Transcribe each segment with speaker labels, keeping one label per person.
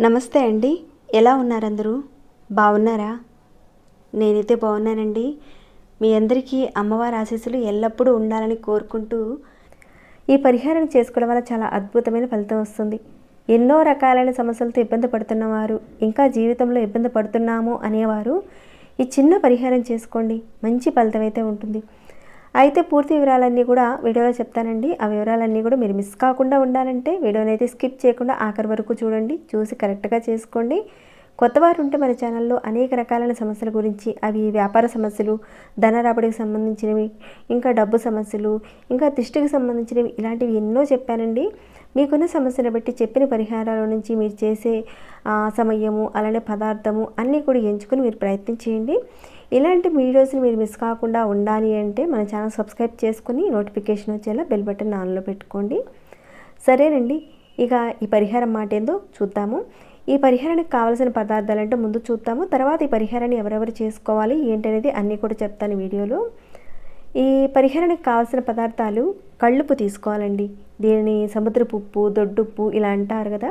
Speaker 1: నమస్తే అండి, ఎలా ఉన్నారు అందరూ? బాగున్నారా? నేనైతే బాగున్నానండి. మీ అందరికీ అమ్మవారి ఆశీస్సులు ఎల్లప్పుడూ ఉండాలని కోరుకుంటూ ఈ పరిహారం చేసుకోవడం వల్ల చాలా అద్భుతమైన ఫలితం వస్తుంది. ఎన్నో రకాలైన సమస్యలతో ఇబ్బంది పడుతున్నవారు, ఇంకా జీవితంలో ఇబ్బంది పడుతున్నాము అనేవారు ఈ చిన్న పరిహారం చేసుకోండి, మంచి ఫలితం అయితే ఉంటుంది. అయితే పూర్తి వివరాలన్నీ కూడా వీడియోలో చెప్తానండి. ఆ వివరాలన్నీ కూడా మీరు మిస్ కాకుండా ఉండాలంటే వీడియోని అయితే స్కిప్ చేయకుండా ఆఖరి వరకు చూడండి, చూసి కరెక్ట్గా చేసుకోండి. కొత్తవారు ఉంటే మన ఛానల్లో అనేక రకాలైన సమస్యల గురించి, అవి వ్యాపార సమస్యలు, ధన రాబడికి సంబంధించినవి, ఇంకా డబ్బు సమస్యలు, ఇంకా దిష్టికి సంబంధించినవి, ఇలాంటివి ఎన్నో చెప్పానండి. మీకున్న సమస్యను బట్టి చెప్పిన పరిహారాల నుంచి మీరు చేసే సమయము, అలానే పదార్థము అన్నీ కూడా ఎంచుకొని మీరు ప్రయత్నం చేయండి. ఇలాంటి వీడియోస్ని మీరు మిస్ కాకుండా ఉండాలి అంటే మన ఛానల్ సబ్స్క్రైబ్ చేసుకుని నోటిఫికేషన్ వచ్చేలా బెల్ బటన్ ఆన్లో పెట్టుకోండి. సరేనండి, ఇక ఈ పరిహారం మాట ఏందో చూద్దాము. ఈ పరిహారానికి కావాల్సిన పదార్థాలు అంటే ముందు చూద్దాము, తర్వాత ఈ పరిహారాన్ని ఎవరెవరు చేసుకోవాలి ఏంటనేది అన్నీ కూడా చెప్తాను వీడియోలో. ఈ పరిహారానికి కావాల్సిన పదార్థాలు కళ్ళుప్పు తీసుకోవాలండి. దీనిని సముద్రపు ఉప్పు, దొడ్డుప్పు ఇలా అంటారు కదా,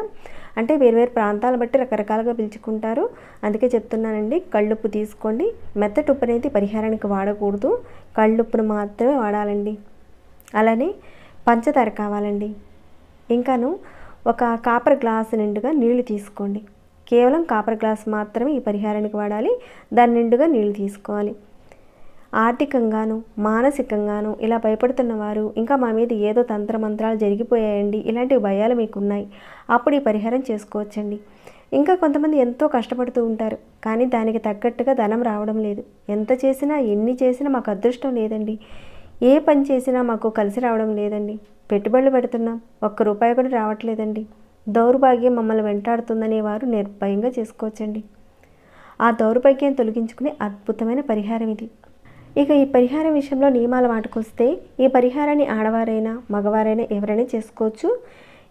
Speaker 1: అంటే వేరువేరు ప్రాంతాలను బట్టి రకరకాలుగా పిలుచుకుంటారు, అందుకే చెప్తున్నానండి. కళ్ళుప్పు తీసుకోండి. మెత్తటి ఉప్పు అనేది పరిహారానికి వాడకూడదు, కళ్ళుప్పును మాత్రమే వాడాలండి. అలానే పంచదార కావాలండి. ఇంకాను ఒక కాపర్ గ్లాసు నిండుగా నీళ్లు తీసుకోండి. కేవలం కాపర్ గ్లాస్ మాత్రమే ఈ పరిహారానికి వాడాలి, దాని నిండుగా నీళ్లు తీసుకోవాలి. ఆర్థికంగాను మానసికంగాను ఇలా భయపడుతున్న వారు, ఇంకా మా మీద ఏదో తంత్రమంత్రాలు జరిగిపోయాయండి, ఇలాంటి భయాలు మీకు ఉన్నాయి, అప్పుడు ఈ పరిహారం చేసుకోవచ్చండి. ఇంకా కొంతమంది ఎంతో కష్టపడుతూ ఉంటారు, కానీ దానికి తగ్గట్టుగా ధనం రావడం లేదు. ఎంత చేసినా ఎన్ని చేసినా మాకు అదృష్టం లేదండి, ఏ పని చేసినా మాకు కలిసి రావడం లేదండి, పెట్టుబడులు పెడుతున్నాం, ఒక్క రూపాయి కూడా రావట్లేదండి, దౌర్భాగ్యం మమ్మల్ని వెంటాడుతుందనే వారు నిర్భయంగా చేసుకోవచ్చండి. ఆ దౌర్భాగ్యం తొలగించుకునే అద్భుతమైన పరిహారం ఇది. ఇక ఈ పరిహారం విషయంలో నియమాల వాటికొస్తే, ఈ పరిహారాన్ని ఆడవారైనా మగవారైనా ఎవరైనా చేసుకోవచ్చు.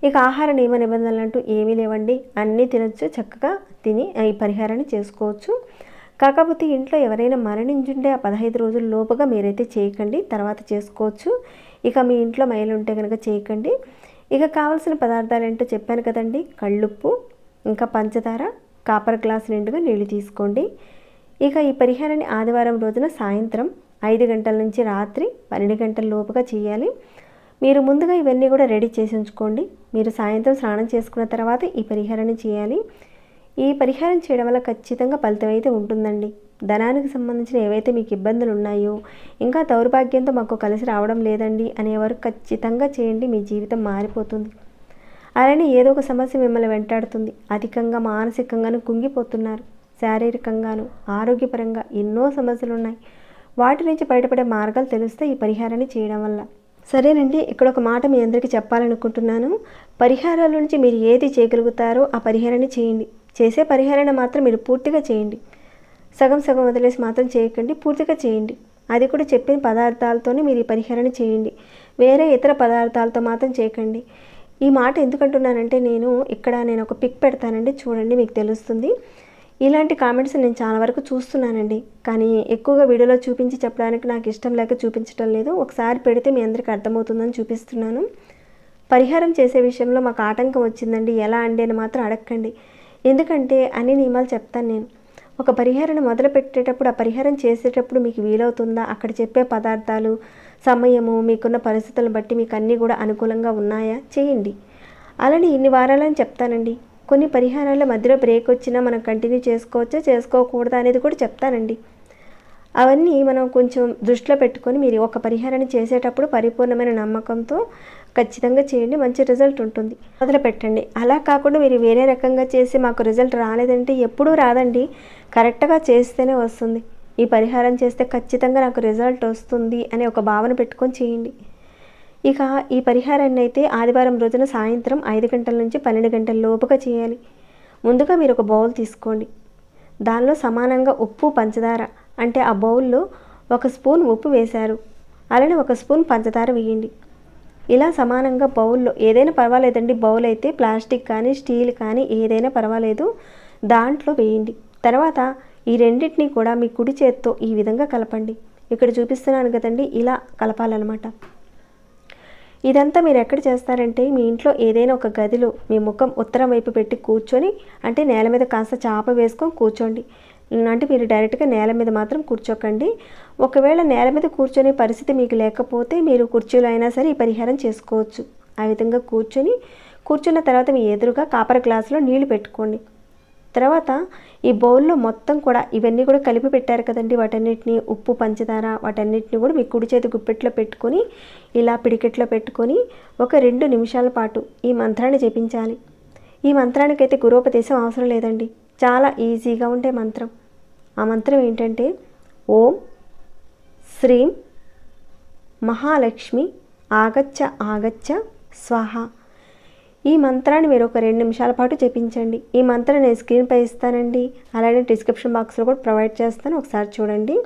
Speaker 1: ఇక ఆహార నియమ నిబంధనలు అంటూ ఏమీ లేవండి, అన్నీ తినచ్చు, చక్కగా తిని ఈ పరిహారాన్ని చేసుకోవచ్చు. కాకపోతే ఇంట్లో ఎవరైనా మరణించుంటే ఆ 15 రోజుల లోపుగా మీరైతే చేయకండి, తర్వాత చేసుకోవచ్చు. ఇక మీ ఇంట్లో మహిళలు ఉంటే కనుక చేయకండి. ఇక కావాల్సిన పదార్థాలు ఏంటో చెప్పాను కదండి, కళ్ళుప్పు, ఇంకా పంచదార, కాపర్ గ్లాస్ నిండుగా నీళ్లు తీసుకోండి. ఇక ఈ పరిహారాన్ని ఆదివారం రోజున సాయంత్రం 5 గంటల నుంచి రాత్రి 12 గంటల లోపుగా చేయాలి. మీరు ముందుగా ఇవన్నీ కూడా రెడీ చేసి ఉంచుకోండి. మీరు సాయంత్రం స్నానం చేసుకున్న తర్వాత ఈ పరిహారాన్ని చేయాలి. ఈ పరిహారం చేయడం వల్ల ఖచ్చితంగా ఫలితం అయితే ఉంటుందండి. ధనానికి సంబంధించిన ఏవైతే మీకు ఇబ్బందులు ఉన్నాయో, ఇంకా దౌర్భాగ్యంతో మాకు కలిసి రావడం లేదండి అనేవారు ఖచ్చితంగా చేయండి, మీ జీవితం మారిపోతుంది. అలానే ఏదో ఒక సమస్య మిమ్మల్ని వెంటాడుతుంది, అధికంగా మానసికంగాను కుంగిపోతున్నారు, శారీరకంగాను ఆరోగ్యపరంగా ఎన్నో సమస్యలు ఉన్నాయి, వాటి నుంచి బయటపడే మార్గాలు తెలిస్తే ఈ పరిహారాన్ని చేయడం వల్ల. సరేనండి, ఇక్కడ ఒక మాట మీ అందరికీ చెప్పాలనుకుంటున్నాను. పరిహారాల నుంచి మీరు ఏది చేయగలుగుతారో ఆ పరిహారాన్ని చేయండి. చేసే పరిహారాన్ని మాత్రం మీరు పూర్తిగా చేయండి, సగం సగం వదిలేసి మాత్రం చేయకండి, పూర్తిగా చేయండి. అది కూడా చెప్పిన పదార్థాలతోనే మీరు ఈ పరిహారాన్ని చేయండి, వేరే ఇతర పదార్థాలతో మాత్రం చేయకండి. ఈ మాట ఎందుకంటున్నానంటే, నేను ఒక పిక్ పెడతానండి, చూడండి మీకు తెలుస్తుంది. ఇలాంటి కామెంట్స్ నేను చాలా వరకు చూస్తున్నానండి, కానీ ఎక్కువగా వీడియోలో చూపించి చెప్పడానికి నాకు ఇష్టం లేక చూపించడం లేదు. ఒకసారి పెడితే మీ అందరికీ అర్థమవుతుందని చూపిస్తున్నాను. పరిహారం చేసే విషయంలో మాకు ఆటంకం వచ్చిందండి, ఎలా అండి అని మాత్రం అడగండి. ఎందుకంటే అన్ని నియమాలు చెప్తాను నేను. ఒక పరిహారాన్ని మొదలు పెట్టేటప్పుడు, ఆ పరిహారం చేసేటప్పుడు మీకు వీలవుతుందా, అక్కడ చెప్పే పదార్థాలు, సమయము, మీకున్న పరిస్థితులను బట్టి మీకు అన్నీ కూడా అనుకూలంగా ఉన్నాయా, చేయండి. అలానే ఇన్ని వారాలని చెప్తానండి. కొన్ని పరిహారాల మధ్యలో బ్రేక్ వచ్చినా మనం కంటిన్యూ చేసుకోవచ్చా చేసుకోకూడదా అనేది కూడా చెప్తానండి. అవన్నీ మనం కొంచెం దృష్టిలో పెట్టుకొని మీరు ఒక పరిహారాన్ని చేసేటప్పుడు పరిపూర్ణమైన నమ్మకంతో ఖచ్చితంగా చేయండి, మంచి రిజల్ట్ ఉంటుంది, మొదలు పెట్టండి. అలా కాకుండా మీరు వేరే రకంగా చేసి మాకు రిజల్ట్ రాలేదంటే ఎప్పుడూ రాదండి, కరెక్ట్గా చేస్తేనే వస్తుంది. ఈ పరిహారం చేస్తే ఖచ్చితంగా నాకు రిజల్ట్ వస్తుంది అనే ఒక భావన పెట్టుకొని చేయండి. ఇక ఈ పరిహారాన్ని అయితే ఆదివారం రోజున సాయంత్రం 5 గంటల నుంచి 12 గంటల లోపుగా చేయాలి. ముందుగా మీరు ఒక బౌల్ తీసుకోండి, దానిలో సమానంగా ఉప్పు, పంచదార, అంటే ఆ బౌల్లో 1 స్పూన్ ఉప్పు వేశారు, అలానే 1 స్పూన్ పంచదార వేయండి. ఇలా సమానంగా బౌల్లో, ఏదైనా పర్వాలేదండి, బౌల్ అయితే ప్లాస్టిక్ కానీ స్టీల్ కానీ ఏదైనా పర్వాలేదు, దాంట్లో వేయండి. తర్వాత ఈ రెండింటిని కూడా మీ కుడి చేత్తో ఈ విధంగా కలపండి. ఇక్కడ చూపిస్తున్నాను కదండి, ఇలా కలపాలన్నమాట. ఇదంతా మీరు ఎక్కడ చేస్తారంటే మీ ఇంట్లో ఏదైనా ఒక గదిలో మీ ముఖం ఉత్తరం వైపు పెట్టి కూర్చొని, అంటే నేల మీద కాస్త చాప వేసుకొని కూర్చోండి. అంటే మీరు డైరెక్ట్గా నేల మీద మాత్రం కూర్చోకండి. ఒకవేళ నేల మీద కూర్చొనే పరిస్థితి మీకు లేకపోతే మీరు కుర్చీలో అయినా సరే ఈ పరిహారం చేసుకోవచ్చు. ఆ విధంగా కూర్చున్న తర్వాత మీ ఎదురుగా కాపర్ గ్లాసులో నీళ్లు పెట్టుకోండి. తర్వాత ఈ బౌల్లో మొత్తం కూడా ఇవన్నీ కూడా కలిపి పెట్టారు కదండి, వాటన్నిటిని ఉప్పు, పంచదార వాటన్నిటిని కూడా మీ కుడి చేతి గుప్పెట్లో పెట్టుకొని ఇలా పిడికెట్లో పెట్టుకొని ఒక 2 నిమిషాల పాటు ఈ మంత్రాన్ని జపించాలి. ఈ మంత్రానికైతే గురోపదేశం అవసరం లేదండి, చాలా ఈజీగా ఉండే మంత్రం. ఆ మంత్రం ఏంటంటే ఓం శ్రీం మహాలక్ష్మి ఆగచ్చ ఆగచ్చ స్వాహ. ఈ మంత్రాన్ని మీరు ఒక 2 నిమిషాల పాటు జపించండి. ఈ మంత్రం నేను స్క్రీన్పై ఇస్తానండి, అలానే డిస్క్రిప్షన్ బాక్స్లో కూడా ప్రొవైడ్ చేస్తాను, ఒకసారి చూడండి.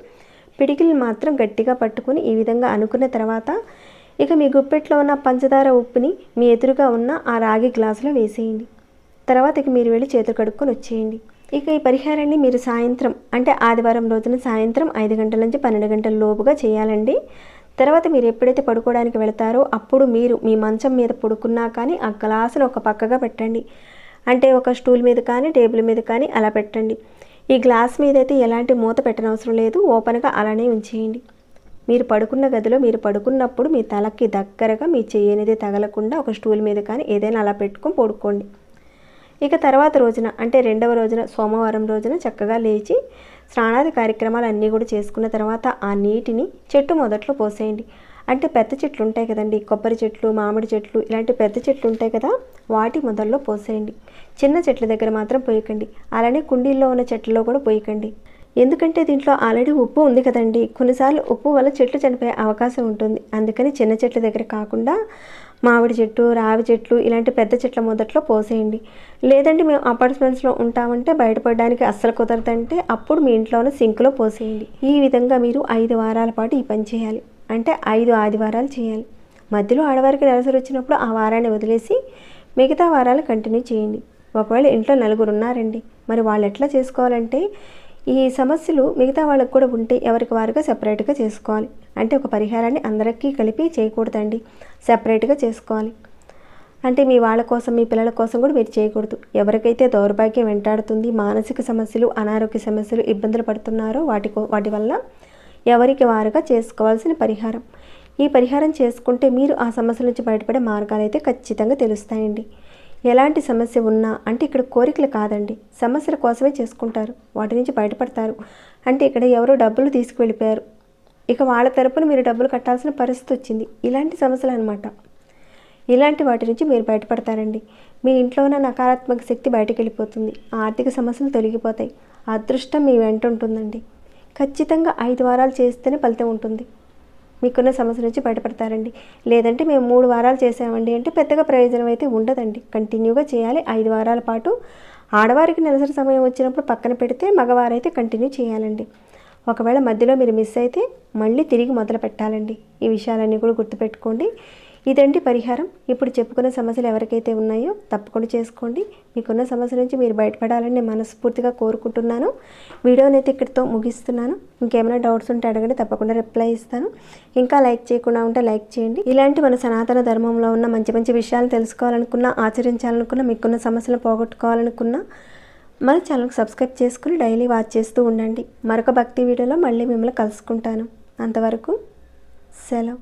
Speaker 1: పిడికిలు మాత్రం గట్టిగా పట్టుకుని ఈ విధంగా అనుకున్న తర్వాత ఇక మీ గుప్పెట్లో ఉన్న పంచదార ఉప్పుని మీ ఎదురుగా ఉన్న ఆ రాగి గ్లాసులో వేసేయండి. తర్వాత ఇక మీరు వెళ్ళి చేతులు కడుక్కొని వచ్చేయండి. ఇక ఈ పరిహారాన్ని మీరు సాయంత్రం, అంటే ఆదివారం రోజున సాయంత్రం 5 గంటల నుంచి 12 గంటల లోపుగా చేయాలండి. తర్వాత మీరు ఎప్పుడైతే పడుకోవడానికి వెళతారో అప్పుడు మీరు మీ మంచం మీద పడుకున్నా కానీ ఆ గ్లాసును ఒక పక్కగా పెట్టండి. అంటే ఒక స్టూల్ మీద కానీ టేబుల్ మీద కానీ అలా పెట్టండి. ఈ గ్లాస్ మీద అయితే ఎలాంటి మూత పెట్టనవసరం లేదు, ఓపెన్గా అలానే ఉంచేయండి. మీరు పడుకున్న గదిలో మీరు పడుకున్నప్పుడు మీ తలకి దగ్గరగా మీ చెయ్యి అనేది తగలకుండా ఒక స్టూల్ మీద కానీ ఏదైనా అలా పెట్టుకొని పడుకోండి. ఇక తర్వాత రోజున, అంటే 2వ రోజున సోమవారం రోజున చక్కగా లేచి స్నానాది కార్యక్రమాలు అన్నీ కూడా చేసుకున్న తర్వాత ఆ నీటిని చెట్టు మొదట్లో పోసేయండి. అంటే పెద్ద చెట్లు ఉంటాయి కదండి, కొబ్బరి చెట్లు, మామిడి చెట్లు, ఇలాంటి పెద్ద చెట్లు ఉంటాయి కదా, వాటి మొదల్లో పోసేయండి. చిన్న చెట్ల దగ్గర మాత్రం పోయకండి, అలానే కుండీల్లో ఉన్న చెట్లలో కూడా పోయకండి. ఎందుకంటే దీంట్లో ఆల్రెడీ ఉప్పు ఉంది కదండి, కొన్నిసార్లు ఉప్పు వల్ల చెట్లు చనిపోయే అవకాశం ఉంటుంది. అందుకని చిన్న చెట్ల దగ్గర కాకుండా మామిడి చెట్టు, రావి చెట్లు ఇలాంటి పెద్ద చెట్ల మొదట్లో పోసేయండి. లేదంటే మేము అపార్ట్మెంట్స్లో ఉంటామంటే బయటపడడానికి అస్సలు కుదరదంటే అప్పుడు మీ ఇంట్లోనే సింక్లో పోసేయండి. ఈ విధంగా మీరు 5 వారాల పాటు ఈ పని చేయాలి. అంటే 5 ఆదివారాలు చేయాలి. మధ్యలో ఆడవారికి నెలసరి వచ్చినప్పుడు ఆ వారాన్ని వదిలేసి మిగతా వారాలు కంటిన్యూ చేయండి. ఒకవేళ ఇంట్లో 4 ఉన్నారండి, మరి వాళ్ళు ఎట్లా చేసుకోవాలంటే ఈ సమస్యలు మిగతా వాళ్ళకి కూడా ఉంటే ఎవరికి వారుగా సెపరేట్గా చేసుకోవాలి. అంటే ఒక పరిహారాన్ని అందరికీ కలిపి చేయకూడదండి, సెపరేట్గా చేసుకోవాలి. అంటే మీ వాళ్ళ కోసం, మీ పిల్లల కోసం కూడా మీరు చేయకూడదు. ఎవరికైతే దౌర్భాగ్యం వెంటాడుతుంది, మానసిక సమస్యలు, అనారోగ్య సమస్యలు, ఇబ్బందులు పడుతున్నారో వాటి వల్ల ఎవరికి వారుగా చేసుకోవాల్సిన పరిహారం. ఈ పరిహారం చేసుకుంటే మీరు ఆ సమస్యల నుంచి బయటపడే మార్గాలు అయితే ఖచ్చితంగా తెలుస్తాయండి. ఎలాంటి సమస్య ఉన్నా, అంటే ఇక్కడ కోరికలు కాదండి, సమస్యల కోసమే చేసుకుంటారు, వాటి నుంచి బయటపడతారు. అంటే ఇక్కడ ఎవరో డబ్బులు తీసుకువెళ్ళిపోయారు, ఇక వాళ్ళ తరపున మీరు డబ్బులు కట్టాల్సిన పరిస్థితి వచ్చింది, ఇలాంటి సమస్యలు అనమాట. ఇలాంటి వాటి నుంచి మీరు బయటపడతారండి. మీ ఇంట్లో ఉన్న నకారాత్మక శక్తి బయటకు వెళ్ళిపోతుంది, ఆర్థిక సమస్యలు తొలగిపోతాయి, అదృష్టం మీ వెంట ఉంటుందండి. ఖచ్చితంగా 5 వారాలు చేస్తేనే ఫలితం ఉంటుంది. మీకున్న సమస్య నుంచి బయటపడతారండి. లేదంటే మేము 3 వారాలు చేసామండి అంటే పెద్దగా ప్రయోజనం అయితే ఉండదండి. కంటిన్యూగా చేయాలి 5 వారాల పాటు. ఆడవారికి నెలసరి సమయం వచ్చినప్పుడు పక్కన పెడితే మగవారైతే కంటిన్యూ చేయాలండి. ఒకవేళ మధ్యలో మీరు మిస్ అయితే మళ్ళీ తిరిగి మొదలు పెట్టాలండి. ఈ విషయాలన్నీ కూడా గుర్తుపెట్టుకోండి. ఇదండి పరిహారం. ఇప్పుడు చెప్పుకున్న సమస్యలు ఎవరికైతే ఉన్నాయో తప్పకుండా చేసుకోండి. మీకున్న సమస్య నుంచి మీరు బయటపడాలని నేను మనస్ఫూర్తిగా కోరుకుంటున్నాను. వీడియోని అయితే ఇక్కడితో ముగిస్తున్నాను. ఇంకేమైనా డౌట్స్ ఉంటే అడగండి, తప్పకుండా రిప్లై ఇస్తాను. ఇంకా లైక్ చేయకుండా ఉంటే లైక్ చేయండి. ఇలాంటి మన సనాతన ధర్మంలో ఉన్న మంచి మంచి విషయాలు తెలుసుకోవాలనుకున్నా, ఆచరించాలనుకున్నా, మీకున్న సమస్యలు పోగొట్టుకోవాలనుకున్నా మన ఛానల్కి సబ్స్క్రైబ్ చేసుకుని డైలీ వాచ్ చేస్తూ ఉండండి. మరొక భక్తి వీడియోలో మళ్ళీ మిమ్మల్ని కలుసుకుంటాను. అంతవరకు సెలవు.